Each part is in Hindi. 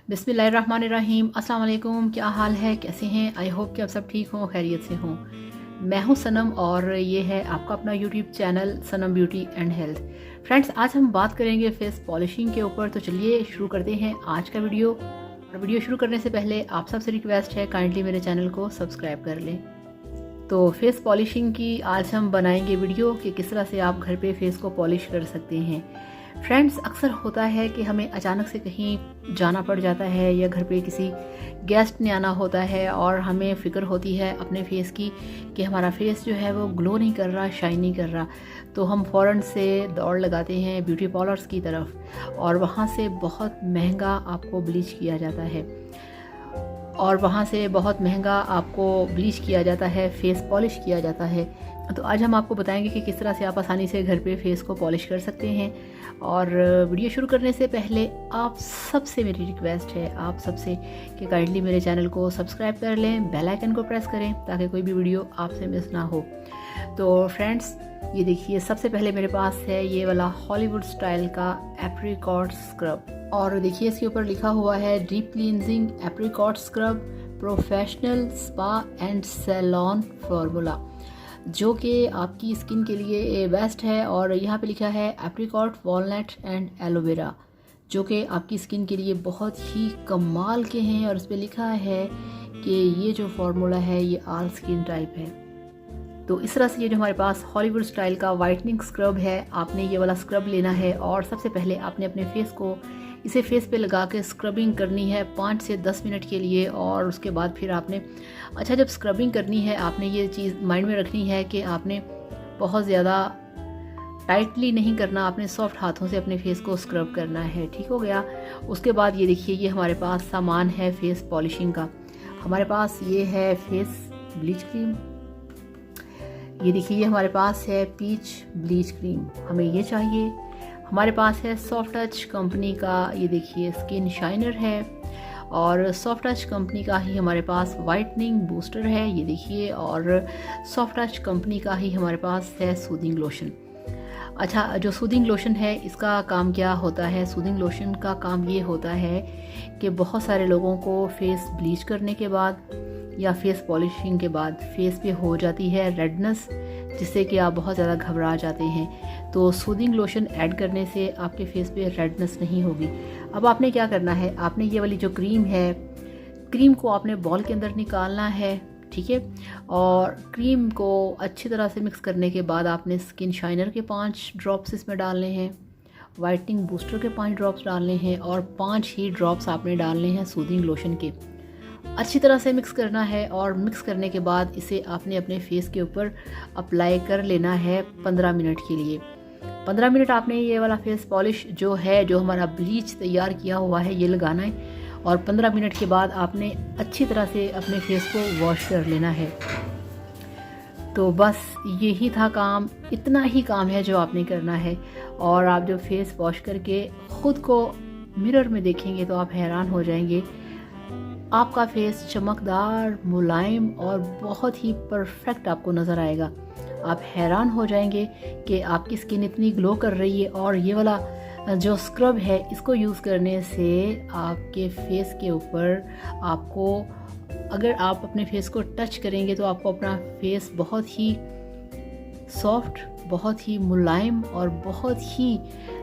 बिस्मिल्लाहिर्रहमानिर्रहीम। अस्सलाम वालेकुम। क्या हाल है, कैसे हैं? आई होप कि आप सब ठीक हों, खैरियत से हों। मैं हूं सनम और ये है आपका अपना YouTube channel Sanam beauty and health. Friends, आज हम बात करेंगे फेस पॉलिशिंग के ऊपर। तो चलिए शुरू करते हैं आज का वीडियो। और वीडियो शुरू करने से पहले आप सबसे रिक्वेस्ट है, काइंडली मेरे चैनल को सब्सक्राइब कर लें। तो फेस पॉलिशिंग की आज हम बनाएंगे वीडियो कि किस तरह से आप घर पे फेस को पॉलिश कर सकते हैं। फ्रेंड्स, अक्सर होता है कि हमें अचानक से कहीं जाना पड़ जाता है या घर पे किसी गेस्ट ने आना होता है और हमें फ़िक्र होती है अपने फेस की कि हमारा फेस जो है वो ग्लो नहीं कर रहा, शाइन नहीं कर रहा। तो हम फ़ौरन से दौड़ लगाते हैं ब्यूटी पार्लर्स की तरफ और वहाँ से बहुत महंगा आपको ब्लीच किया जाता है फेस पॉलिश किया जाता है। तो आज हम आपको बताएंगे कि किस तरह से आप आसानी से घर पे फेस को पॉलिश कर सकते हैं। और वीडियो शुरू करने से पहले आप सबसे मेरी रिक्वेस्ट है, आप सबसे कि काइंडली मेरे चैनल को सब्सक्राइब कर लें, बेल आइकन को प्रेस करें ताकि कोई भी वीडियो आपसे मिस ना हो। तो फ्रेंड्स, ये देखिए, सबसे पहले मेरे पास है ये वाला हॉलीवुड स्टाइल का एप्रिकॉट स्क्रब। और देखिए, इसके ऊपर लिखा हुआ है deep cleansing apricot scrub professional spa and salon formula, जो कि आपकी स्किन के लिए बेस्ट है। और यहाँ पे लिखा है एप्रिकॉट वॉलनट एंड एलोवेरा, जो कि आपकी स्किन के लिए बहुत ही कमाल के हैं। और इस पर लिखा है कि ये जो फार्मूला है ये ऑल स्किन टाइप है। तो इस तरह से ये जो हमारे पास हॉलीवुड स्टाइल का वाइटनिंग स्क्रब है, आपने ये वाला स्क्रब लेना है। और सबसे पहले आपने अपने फेस को इसे फेस पे लगा के स्क्रबिंग करनी है 5 से 10 मिनट के लिए। और उसके बाद फिर आपने जब स्क्रबिंग करनी है, आपने ये चीज़ माइंड में रखनी है कि आपने बहुत ज़्यादा टाइटली नहीं करना, आपने सॉफ्ट हाथों से अपने फेस को स्क्रब करना है। ठीक हो गया। उसके बाद ये देखिए, ये हमारे पास सामान है फेस पॉलिशिंग का। हमारे पास ये है फेस ब्लीच क्रीम। ये देखिए, ये हमारे पास है पीच ब्लीच क्रीम, हमें ये चाहिए। हमारे पास है सॉफ्ट टच कंपनी का, ये देखिए, स्किन शाइनर है। और सॉफ्ट टच कंपनी का ही हमारे पास वाइटनिंग बूस्टर है, ये देखिए। और सॉफ्ट टच कंपनी का ही हमारे पास है सूदिंग लोशन। अच्छा, जो सूदिंग लोशन है इसका काम क्या होता है? सूदिंग लोशन का काम ये होता है कि बहुत सारे लोगों को फेस ब्लीच करने के बाद या फेस पॉलिशिंग के बाद फेस पे हो जाती है रेडनेस, जिससे कि आप बहुत ज़्यादा घबरा जाते हैं। तो सूदिंग लोशन ऐड करने से आपके फेस पे रेडनेस नहीं होगी। अब आपने क्या करना है, आपने ये वाली जो क्रीम है, क्रीम को आपने बॉल के अंदर निकालना है, ठीक है। और क्रीम को अच्छी तरह से मिक्स करने के बाद आपने स्किन शाइनर के 5 ड्रॉप्स इसमें डालने हैं, वाइटनिंग बूस्टर के 5 ड्रॉप्स डालने हैं और 5 ही ड्रॉप्स आपने डालने हैं सूदिंग लोशन के। अच्छी तरह से मिक्स करना है। और मिक्स करने के बाद इसे आपने अपने फेस के ऊपर अप्लाई कर लेना है 15 मिनट के लिए। 15 मिनट आपने ये वाला फेस पॉलिश जो है, जो हमारा ब्लीच तैयार किया हुआ है, ये लगाना है। और 15 मिनट के बाद आपने अच्छी तरह से अपने फेस को वॉश कर लेना है। तो बस यही था काम, इतना ही काम है जो आपने करना है। और आप जब फेस वॉश करके ख़ुद को मिरर में देखेंगे तो आप हैरान हो जाएंगे। आपका फेस चमकदार, मुलायम और बहुत ही परफेक्ट आपको नज़र आएगा। आप हैरान हो जाएंगे कि आपकी स्किन इतनी ग्लो कर रही है। और ये वाला जो स्क्रब है, इसको यूज़ करने से आपके फेस के ऊपर आपको, अगर आप अपने फेस को टच करेंगे तो आपको अपना फेस बहुत ही सॉफ्ट, बहुत ही मुलायम और बहुत ही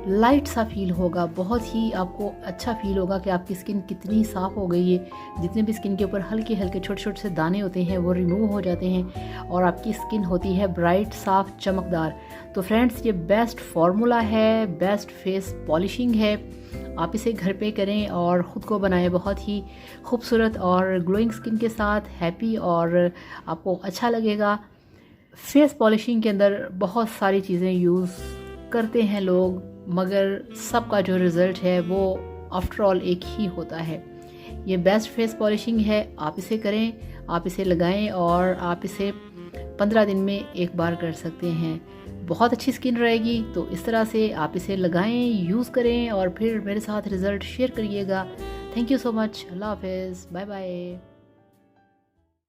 लाइट सा फील होगा। बहुत ही आपको अच्छा फील होगा कि आपकी स्किन कितनी साफ़ हो गई है। जितने भी स्किन के ऊपर हल्के हल्के छोटे छोटे से दाने होते हैं वो रिमूव हो जाते हैं और आपकी स्किन होती है ब्राइट, साफ़, चमकदार। तो फ्रेंड्स, ये बेस्ट फार्मूला है, बेस्ट फेस पॉलिशिंग है। आप इसे घर पे करें और ख़ुद को बनाएं बहुत ही खूबसूरत और ग्लोइंग स्किन के साथ, हैप्पी, और आपको अच्छा लगेगा। फेस पॉलिशिंग के अंदर बहुत सारी चीज़ें यूज़ करते हैं लोग, मगर सबका जो रिज़ल्ट है वो आफ्टर ऑल एक ही होता है। ये बेस्ट फेस पॉलिशिंग है, आप इसे करें, आप इसे लगाएं और आप इसे 15 दिन में एक बार कर सकते हैं। बहुत अच्छी स्किन रहेगी। तो इस तरह से आप इसे लगाएं, यूज़ करें और फिर मेरे साथ रिज़ल्ट शेयर करिएगा। Thank you so much. अल्लाह हाफ़िज़, बाय बाय।